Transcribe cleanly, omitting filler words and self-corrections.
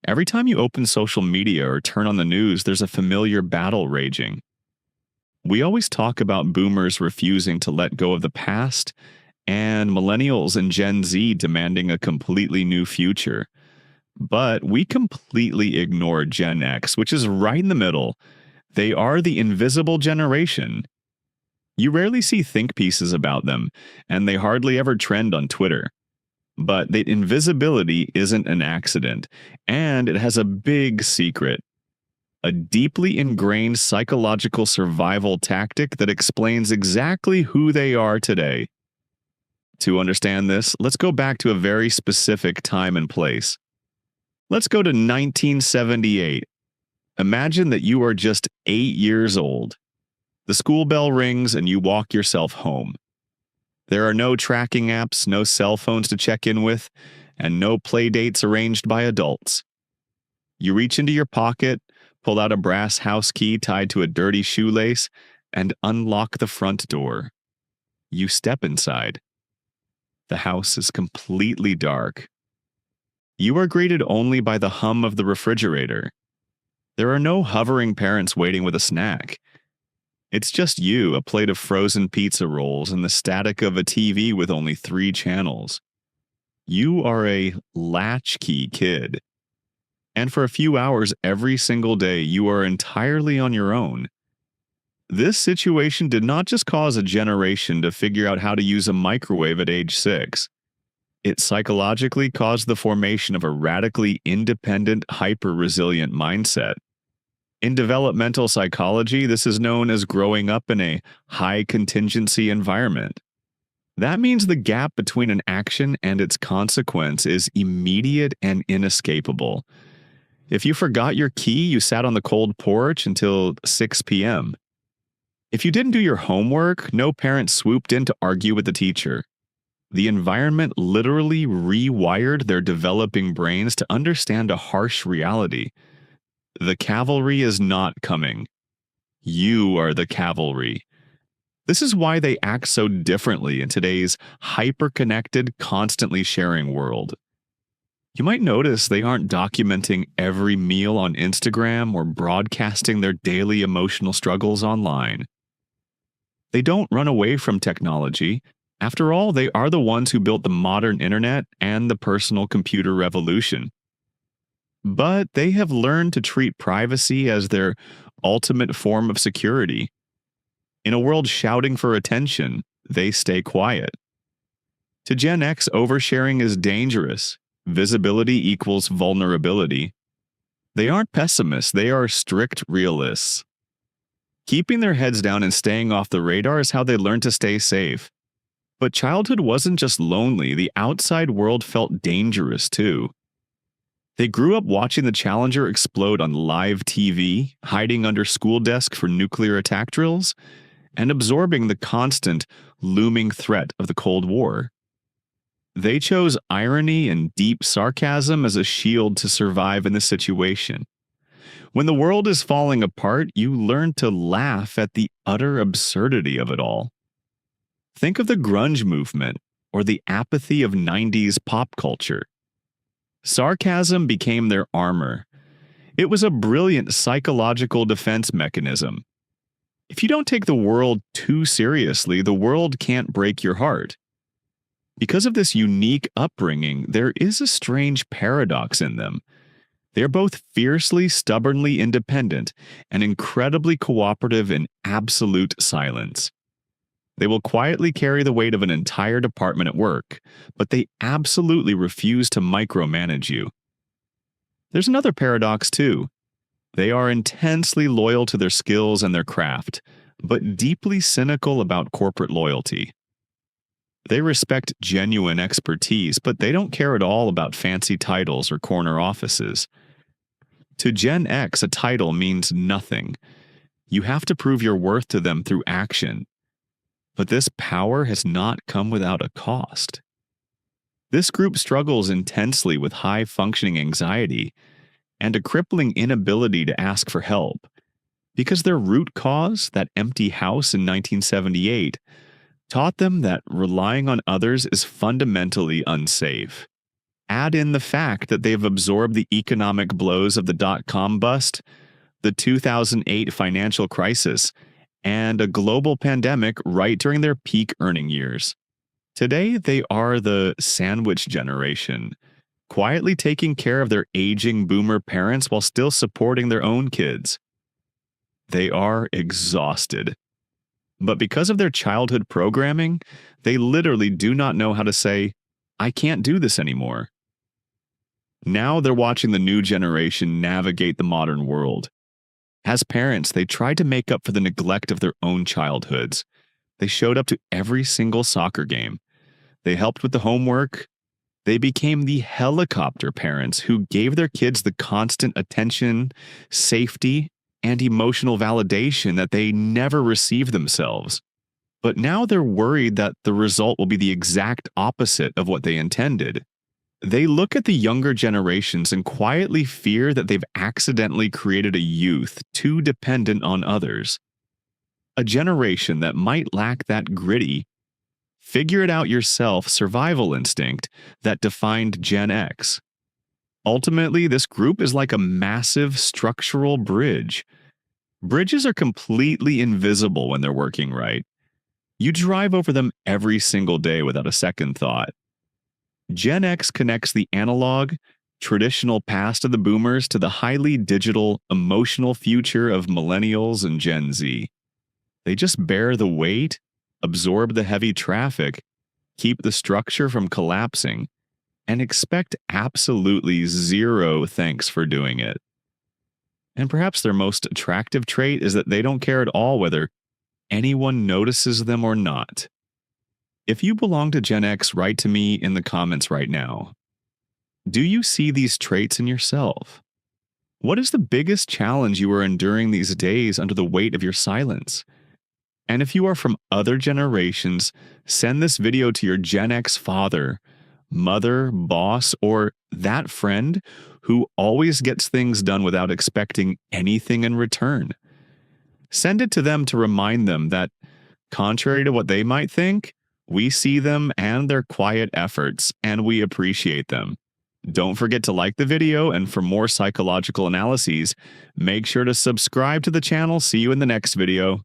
Every time you open social media or turn on the news, there's a familiar battle raging. We always talk about boomers refusing to let go of the past and millennials and Gen Z demanding a completely new future. But we completely ignore Gen X, which is right in the middle. They are the invisible generation. You rarely see think pieces about them, and they hardly ever trend on Twitter. But the invisibility isn't an accident, and it has a big secret. A deeply ingrained psychological survival tactic that explains exactly who they are today. To understand this, let's go back to a very specific time and place. Let's go to 1978. Imagine that you are just 8 years old. The school bell rings and you walk yourself home. There are no tracking apps, no cell phones to check in with, and no play dates arranged by adults. You reach into your pocket, pull out a brass house key tied to a dirty shoelace, and unlock the front door. You step inside. The house is completely dark. You are greeted only by the hum of the refrigerator. There are no hovering parents waiting with a snack. It's just you, a plate of frozen pizza rolls, and the static of a TV with only 3 channels. You are a latchkey kid. And for a few hours every single day, you are entirely on your own. This situation did not just cause a generation to figure out how to use a microwave at age 6. It psychologically caused the formation of a radically independent, hyper-resilient mindset. In developmental psychology, this is known as growing up in a high-contingency environment. That means the gap between an action and its consequence is immediate and inescapable. If you forgot your key, you sat on the cold porch until 6 p.m. If you didn't do your homework, no parent swooped in to argue with the teacher. The environment literally rewired their developing brains to understand a harsh reality. The cavalry is not coming. You are the cavalry. This is why they act so differently in today's hyper-connected, constantly sharing world. You might notice they aren't documenting every meal on Instagram or broadcasting their daily emotional struggles online. They don't run away from technology. After all, they are the ones who built the modern internet and the personal computer revolution. But they have learned to treat privacy as their ultimate form of security. In a world shouting for attention, they stay quiet. To Gen X, oversharing is dangerous. Visibility equals vulnerability. They aren't pessimists, they are strict realists. Keeping their heads down and staying off the radar is how they learn to stay safe. But childhood wasn't just lonely, the outside world felt dangerous too. They grew up watching the Challenger explode on live TV, hiding under school desks for nuclear attack drills, and absorbing the constant, looming threat of the Cold War. They chose irony and deep sarcasm as a shield to survive in this situation. When the world is falling apart, you learn to laugh at the utter absurdity of it all. Think of the grunge movement or the apathy of 90s pop culture. Sarcasm became their armor. It was a brilliant psychological defense mechanism. If you don't take the world too seriously, the world can't break your heart. Because of this unique upbringing, there is a strange paradox in them. They're both fiercely, stubbornly independent and incredibly cooperative in absolute silence. They will quietly carry the weight of an entire department at work, but they absolutely refuse to micromanage you. There's another paradox too. They are intensely loyal to their skills and their craft, but deeply cynical about corporate loyalty. They respect genuine expertise, but they don't care at all about fancy titles or corner offices. To Gen X, a title means nothing. You have to prove your worth to them through action. But this power has not come without a cost. This group struggles intensely with high-functioning anxiety and a crippling inability to ask for help, because their root cause, that empty house in 1978, taught them that relying on others is fundamentally unsafe. Add in the fact that they've absorbed the economic blows of the dot-com bust, the 2008 financial crisis, and a global pandemic right during their peak earning years. Today, they are the sandwich generation, quietly taking care of their aging boomer parents while still supporting their own kids. They are exhausted. But because of their childhood programming, they literally do not know how to say, "I can't do this anymore." Now they're watching the new generation navigate the modern world. As parents, they tried to make up for the neglect of their own childhoods. They showed up to every single soccer game. They helped with the homework. They became the helicopter parents who gave their kids the constant attention, safety, and emotional validation that they never received themselves. But now they're worried that the result will be the exact opposite of what they intended. They look at the younger generations and quietly fear that they've accidentally created a youth too dependent on others. A generation that might lack that gritty, figure-it-out-yourself survival instinct that defined Gen X. Ultimately, this group is like a massive structural bridge. Bridges are completely invisible when they're working right. You drive over them every single day without a second thought. Gen X connects the analog, traditional past of the boomers to the highly digital, emotional future of millennials and Gen Z. They just bear the weight, absorb the heavy traffic, keep the structure from collapsing, and expect absolutely zero thanks for doing it. And perhaps their most attractive trait is that they don't care at all whether anyone notices them or not. If you belong to Gen X, write to me in the comments right now. Do you see these traits in yourself? What is the biggest challenge you are enduring these days under the weight of your silence? And if you are from other generations, send this video to your Gen X father, mother, boss, or that friend who always gets things done without expecting anything in return. Send it to them to remind them that, contrary to what they might think, we see them and their quiet efforts, and we appreciate them. Don't forget to like the video, and for more psychological analyses, make sure to subscribe to the channel. See you in the next video.